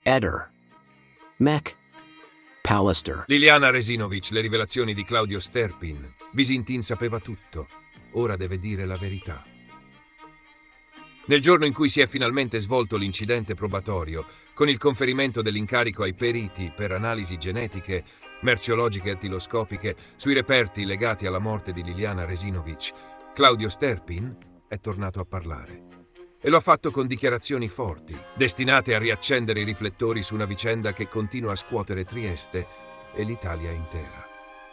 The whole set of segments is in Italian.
Eder. Mech. Pallister. Liliana Resinovic, le rivelazioni di Claudio Sterpin. Visintin sapeva tutto. Ora deve dire la verità. Nel giorno in cui si è finalmente svolto l'incidente probatorio, con il conferimento dell'incarico ai periti per analisi genetiche, merceologiche e attiloscopiche sui reperti legati alla morte di Liliana Resinovic, Claudio Sterpin è tornato a parlare. E lo ha fatto con dichiarazioni forti, destinate a riaccendere i riflettori su una vicenda che continua a scuotere Trieste e l'Italia intera.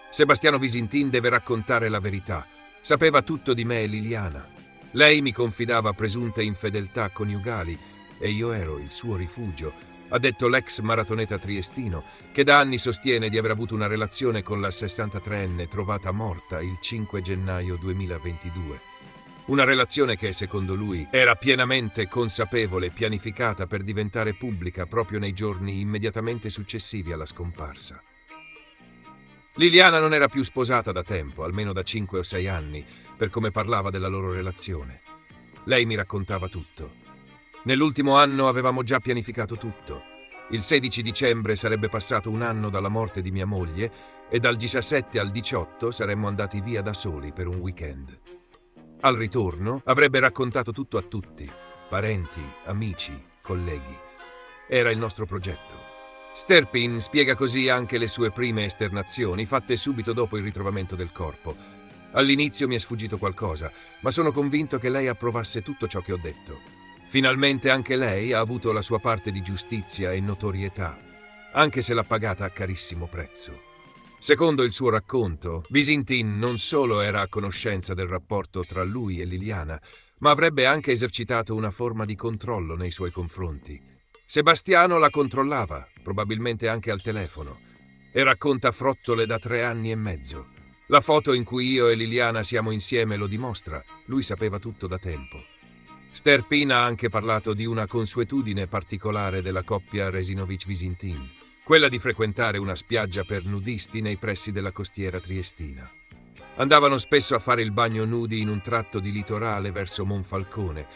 Sebastiano Visintin deve raccontare la verità. Sapeva tutto di me e Liliana. Lei mi confidava presunte infedeltà coniugali e io ero il suo rifugio, ha detto l'ex maratoneta triestino, che da anni sostiene di aver avuto una relazione con la 63enne trovata morta il 5 gennaio 2022. Una relazione che, secondo lui, era pienamente consapevole e pianificata per diventare pubblica proprio nei giorni immediatamente successivi alla scomparsa. Liliana non era più sposata da tempo, almeno da 5 o 6 anni, per come parlava della loro relazione. Lei mi raccontava tutto. Nell'ultimo anno avevamo già pianificato tutto. Il 16 dicembre sarebbe passato un anno dalla morte di mia moglie e dal 17 al 18 saremmo andati via da soli per un weekend. Al ritorno avrebbe raccontato tutto a tutti, parenti, amici, colleghi. Era il nostro progetto. Sterpin spiega così anche le sue prime esternazioni, fatte subito dopo il ritrovamento del corpo. All'inizio mi è sfuggito qualcosa, ma sono convinto che lei approvasse tutto ciò che ho detto. Finalmente anche lei ha avuto la sua parte di giustizia e notorietà, anche se l'ha pagata a carissimo prezzo. Secondo il suo racconto, Visintin non solo era a conoscenza del rapporto tra lui e Liliana, ma avrebbe anche esercitato una forma di controllo nei suoi confronti. Sebastiano la controllava, probabilmente anche al telefono, e racconta frottole da 3 anni e mezzo. La foto in cui io e Liliana siamo insieme lo dimostra, lui sapeva tutto da tempo. Sterpin ha anche parlato di una consuetudine particolare della coppia Resinovic-Visintin, quella di frequentare una spiaggia per nudisti nei pressi della costiera triestina. Andavano spesso a fare il bagno nudi in un tratto di litorale verso Monfalcone,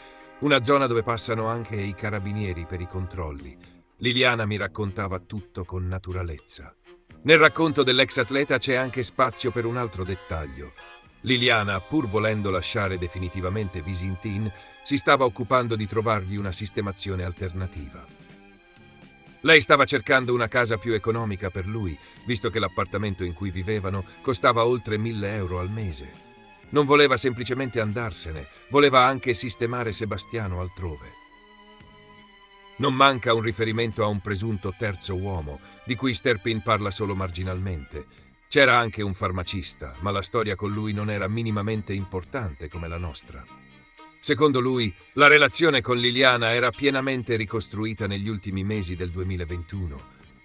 una zona dove passano anche i carabinieri per i controlli. Liliana mi raccontava tutto con naturalezza. Nel racconto dell'ex atleta c'è anche spazio per un altro dettaglio. Liliana, pur volendo lasciare definitivamente Visintin, si stava occupando di trovargli una sistemazione alternativa. Lei stava cercando una casa più economica per lui, visto che l'appartamento in cui vivevano costava oltre 1.000 euro al mese. Non voleva semplicemente andarsene, voleva anche sistemare Sebastiano altrove. Non manca un riferimento a un presunto terzo uomo, di cui Sterpin parla solo marginalmente. C'era anche un farmacista, ma la storia con lui non era minimamente importante come la nostra. Secondo lui, la relazione con Liliana era pienamente ricostruita negli ultimi mesi del 2021.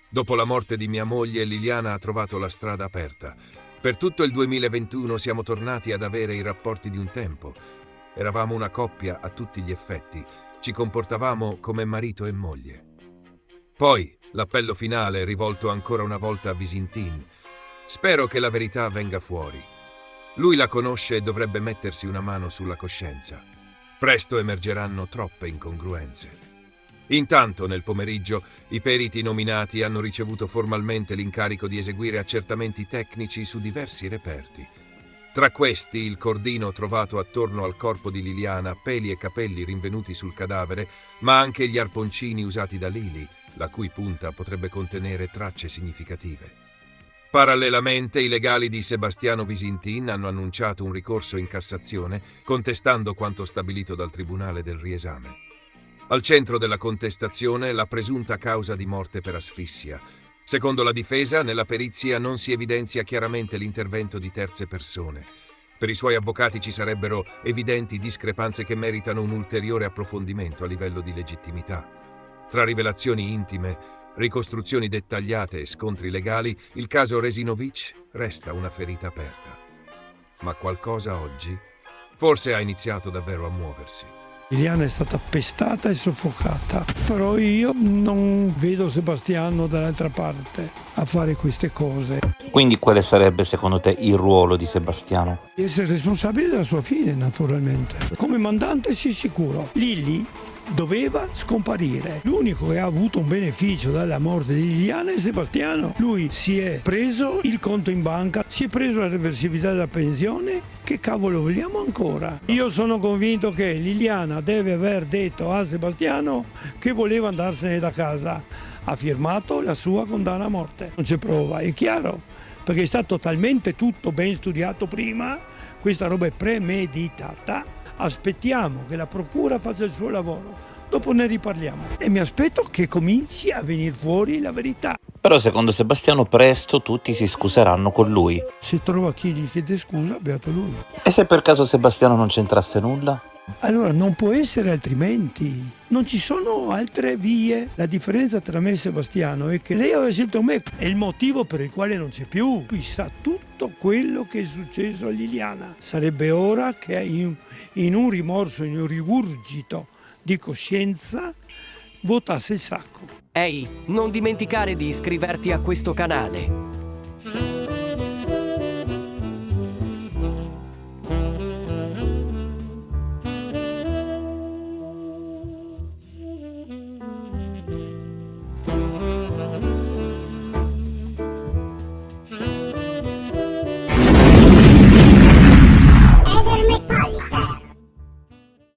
Dopo la morte di mia moglie, Liliana ha trovato la strada aperta. Per tutto il 2021 siamo tornati ad avere i rapporti di un tempo. Eravamo una coppia a tutti gli effetti. Ci comportavamo come marito e moglie. Poi, l'appello finale rivolto ancora una volta a Visintin. Spero che la verità venga fuori. Lui la conosce e dovrebbe mettersi una mano sulla coscienza. Presto emergeranno troppe incongruenze. Intanto, nel pomeriggio, i periti nominati hanno ricevuto formalmente l'incarico di eseguire accertamenti tecnici su diversi reperti. Tra questi, il cordino trovato attorno al corpo di Liliana, peli e capelli rinvenuti sul cadavere, ma anche gli arponcini usati da Lili, la cui punta potrebbe contenere tracce significative. Parallelamente, i legali di Sebastiano Visintin hanno annunciato un ricorso in Cassazione contestando quanto stabilito dal Tribunale del riesame. Al centro della contestazione la presunta causa di morte per asfissia. Secondo la difesa, nella perizia non si evidenzia chiaramente l'intervento di terze persone. Per i suoi avvocati ci sarebbero evidenti discrepanze che meritano un ulteriore approfondimento a livello di legittimità. Tra rivelazioni intime, ricostruzioni dettagliate e scontri legali, il caso Resinovic resta una ferita aperta. Ma qualcosa oggi forse ha iniziato davvero a muoversi. Liliana è stata pestata e soffocata, però io non vedo Sebastiano dall'altra parte a fare queste cose. Quindi quale sarebbe secondo te il ruolo di Sebastiano? Di essere responsabile della sua fine, naturalmente. Come mandante sì, sicuro. Lili doveva scomparire. L'unico che ha avuto un beneficio dalla morte di Liliana è Sebastiano. Lui si è preso il conto in banca, si è preso la reversibilità della pensione. Che cavolo vogliamo ancora? Io sono convinto che Liliana deve aver detto a Sebastiano che voleva andarsene da casa. Ha firmato la sua condanna a morte. Non c'è prova, è chiaro, perché è stato talmente tutto ben studiato prima, questa roba è premeditata. Aspettiamo che la procura faccia il suo lavoro, dopo ne riparliamo. E mi aspetto che cominci a venire fuori la verità. Però secondo Sebastiano presto tutti si scuseranno con lui. Se trova chi gli chiede scusa, beato lui. E se per caso Sebastiano non c'entrasse nulla? Allora non può essere altrimenti, non ci sono altre vie. La differenza tra me e Sebastiano è che lei aveva scelto me, è il motivo per il quale non c'è più. Lui sa tutto quello che è successo a Liliana. Sarebbe ora che in un rimorso, in un rigurgito di coscienza, votasse il sacco. Ehi, non dimenticare di iscriverti a questo canale.